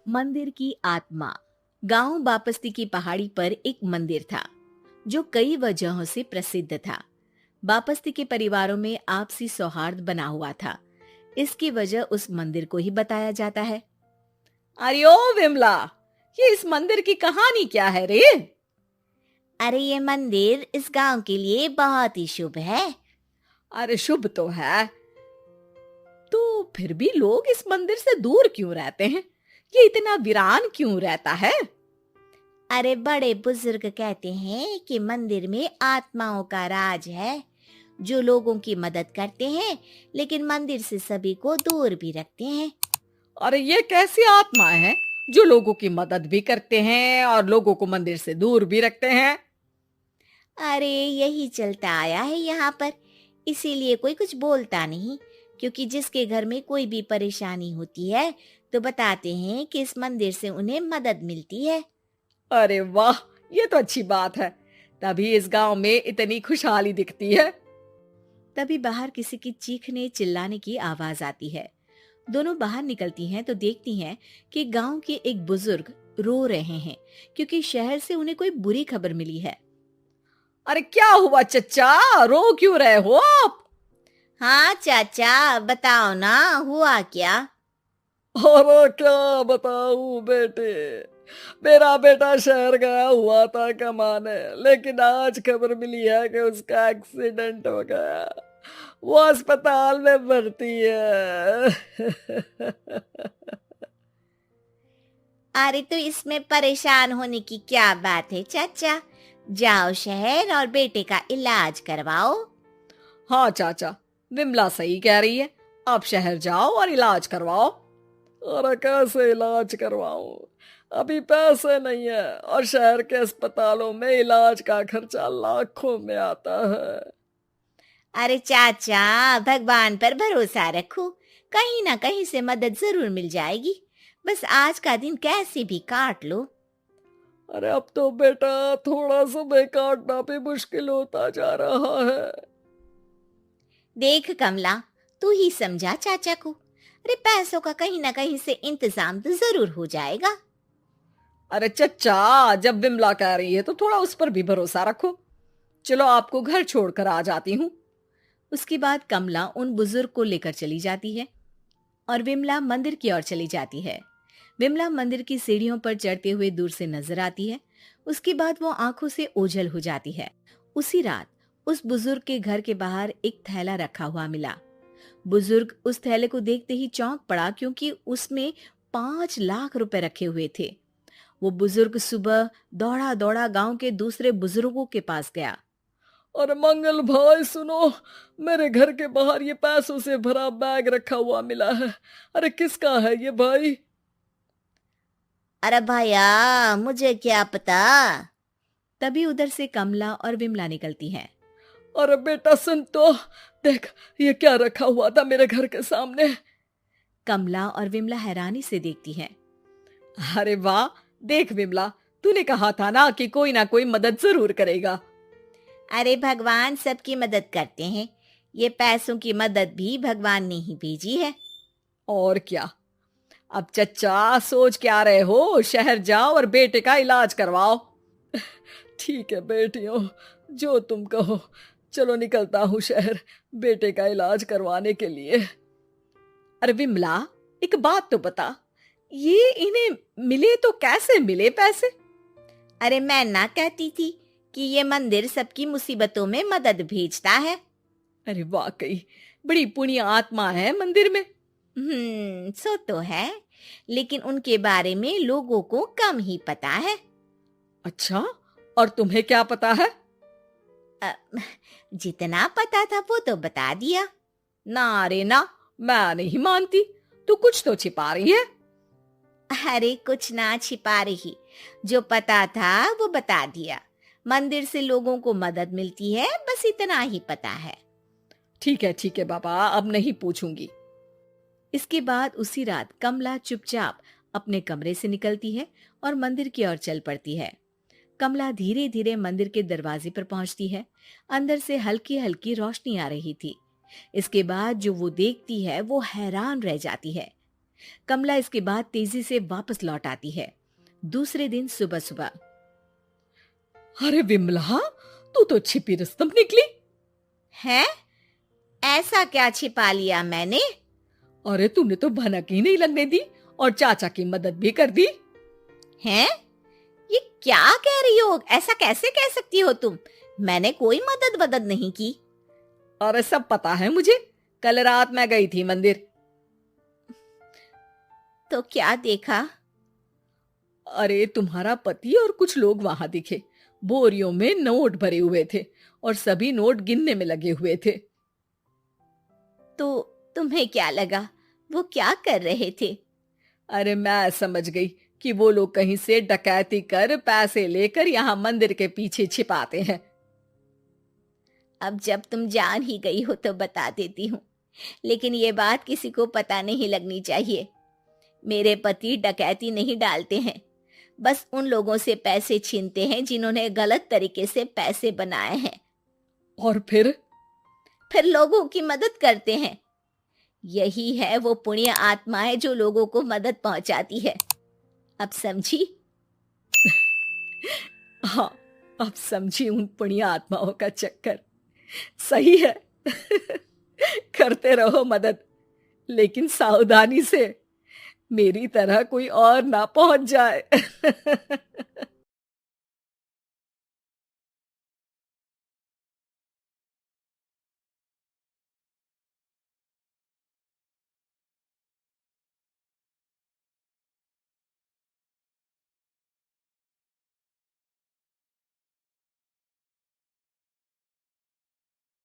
मंदिर की आत्मा। गांव बापस्ती की पहाड़ी पर एक मंदिर था जो कई वजहों से प्रसिद्ध था। बापस्ती के परिवारों में आपसी सौहार्द बना हुआ था। इसकी वजह उस मंदिर को ही बताया जाता है। अरे ओ विमला, ये इस मंदिर की कहानी क्या है रे? अरे ये मंदिर इस गांव के लिए बहुत ही शुभ है। अरे शुभ तो है, तो फिर भी लोग इस मंदिर से दूर क्यों रहते हैं? ये इतना वीरान क्यों रहता है? अरे बड़े बुजुर्ग कहते हैं कि मंदिर में आत्माओं का राज है जो लोगों की मदद करते हैं, लेकिन मंदिर से सभी को दूर भी रखते हैं। अरे ये कैसी आत्माएं हैं जो लोगों की मदद भी करते हैं और लोगों को मंदिर से दूर भी रखते हैं? अरे यही चलता आया है यहाँ पर, इसीलिए कोई कुछ बोलता नहीं। क्योंकि जिसके घर में कोई भी परेशानी होती है तो बताते हैं कि इस मंदिर से उन्हें मदद मिलती है। अरे वाह, ये तो अच्छी बात है। तभी इस गांव में इतनी खुशहाली दिखती है। तभी बाहर किसी की चीखने चिल्लाने की आवाज आती है। दोनों बाहर निकलती हैं तो देखती हैं कि गांव के एक बुजुर्ग रो रहे हैं क्योंकि शहर से उन्हें कोई बुरी खबर मिली है। अरे क्या हुआ चच्चा, रो क्यों रहे हो आप? हाँ चाचा, बताओ ना, हुआ क्या? अरे क्या बताऊं बेटे, मेरा बेटा शहर गया हुआ था कमाने, लेकिन आज खबर मिली है कि उसका एक्सीडेंट हो गया। वो अस्पताल में भर्ती है। अरे तो इसमें परेशान होने की क्या बात है चाचा, जाओ शहर और बेटे का इलाज करवाओ। हाँ चाचा, विमला सही कह रही है। आप शहर जाओ और इलाज करवाओ। अरे कैसे इलाज करवाऊं, अभी पैसे नहीं है और शहर के अस्पतालों में इलाज का खर्चा लाखों में आता है। अरे चाचा, भगवान पर भरोसा रखो, कहीं ना कहीं से मदद जरूर मिल जाएगी। बस आज का दिन कैसे भी काट लो। अरे अब तो बेटा थोड़ा समय काटना भी मुश्किल होता जा रहा है। देख कमला, तू ही समझा चाचा को। अरे पैसों का कहीं ना कहीं से इंतजाम तो जरूर हो जाएगा। अरे चच्चा, जब विमला कह रही है तो थोड़ा उस पर भी भरोसा रखो। चलो आपको घर छोड़कर आ जाती हूँ। उसके बाद कमला उन बुजुर्ग को लेकर चली जाती है और विमला मंदिर की ओर चली जाती है। विमला मंदिर की सीढ़ियों पर चढ़ते हुए दूर से नजर आती है। उसके बाद वो आंखों से ओझल हो जाती है। उसी रात उस बुजुर्ग के घर के बाहर एक थैला रखा हुआ मिला। बुजुर्ग उस थैले को देखते ही चौंक पड़ा क्योंकि उसमें 5 लाख रुपए रखे हुए थे। वो बुजुर्ग सुबह दौड़ा दौड़ा गांव के दूसरे बुजुर्गों के पास गया। अरे मंगल भाई सुनो, मेरे घर के बाहर ये पैसों से भरा बैग रखा हुआ मिला है। अरे किसका है ये भाई? अरे भैया, मुझे क्या पता। तभी उधर से कमला और विमला निकलती हैं। अरे बेटा सुन तो, देख ये क्या रखा हुआ था मेरे घर के सामने। कमला और विमला हैरानी से देखती हैं। अरे वाह, देख विमला, तूने कहा था ना कि कोई ना कोई मदद जरूर करेगा। अरे भगवान सबकी मदद करते हैं, ये पैसों की मदद भी भगवान ने ही भेजी है। और क्या। अब चच्चा सोच क्या रहे हो, शहर जाओ और बेटे का इलाज करवाओ। ठीक है बेटियों, जो तुम कहो। चलो निकलता हूँ शहर बेटे का इलाज करवाने के लिए। अरे विमला, एक बात तो बता, ये इन्हें मिले तो कैसे मिले पैसे? अरे मैं ना कहती थी कि ये मंदिर सबकी मुसीबतों में मदद भेजता है। अरे वाकई बड़ी पुण्य आत्मा है मंदिर में। सो तो है, लेकिन उनके बारे में लोगों को कम ही पता है। अच्छा, और तुम्हें क्या पता है? अ, जितना पता था वो तो बता दिया। ना रे ना, मैं नहीं मानती, तू कुछ तो छिपा रही है। अरे कुछ ना छिपा रही, जो पता था वो बता दिया। मंदिर से लोगों को मदद मिलती है, बस इतना ही पता है। ठीक है बाबा, अब नहीं पूछूंगी। इसके बाद उसी रात कमला चुपचाप अपने कमरे से निकलती है और मंदिर की ओर चल पड़ती है। कमला धीरे धीरे मंदिर के दरवाजे पर पहुंचती है। अंदर से हल्की हल्की रोशनी आ रही थी। इसके बाद जो वो देखती है वो हैरान रह जाती है। कमला इसके बाद तेजी से वापस लौट आती है। दूसरे दिन सुबह सुबह। अरे विमला, तू तो छिपी रुस्तम निकली। है? ऐसा क्या छिपा लिया मैंने? अरे तूने तो भनक ही नहीं लगने दी और चाचा की मदद भी कर दी। हैं? ये क्या कह रही हो? ऐसा कैसे कह सकती हो तुम? मैंने कोई मदद नहीं की। अरे सब पता है मुझे, कल रात मैं गई थी मंदिर। तो क्या देखा? अरे तुम्हारा पति और कुछ लोग वहां दिखे। बोरियों में नोट भरे हुए थे और सभी नोट गिनने में लगे हुए थे। तो तुम्हें क्या लगा वो क्या कर रहे थे? अरे मैं समझ गई कि वो लोग कहीं से डकैती कर पैसे लेकर यहाँ मंदिर के पीछे छिपाते हैं। अब जब तुम जान ही गई हो तो बता देती हूँ, लेकिन ये बात किसी को पता नहीं लगनी चाहिए। मेरे पति डकैती नहीं डालते हैं, बस उन लोगों से पैसे छीनते हैं जिन्होंने गलत तरीके से पैसे बनाए हैं। और फिर लोगों की मदद करते हैं। यही है वो पुण्य आत्माएं जो लोगों को मदद पहुंचाती है। अब समझी? हाँ, अब समझी उन पुण्य आत्माओं का चक्कर। सही है। करते रहो मदद, लेकिन सावधानी से, मेरी तरह कोई और ना पहुंच जाए।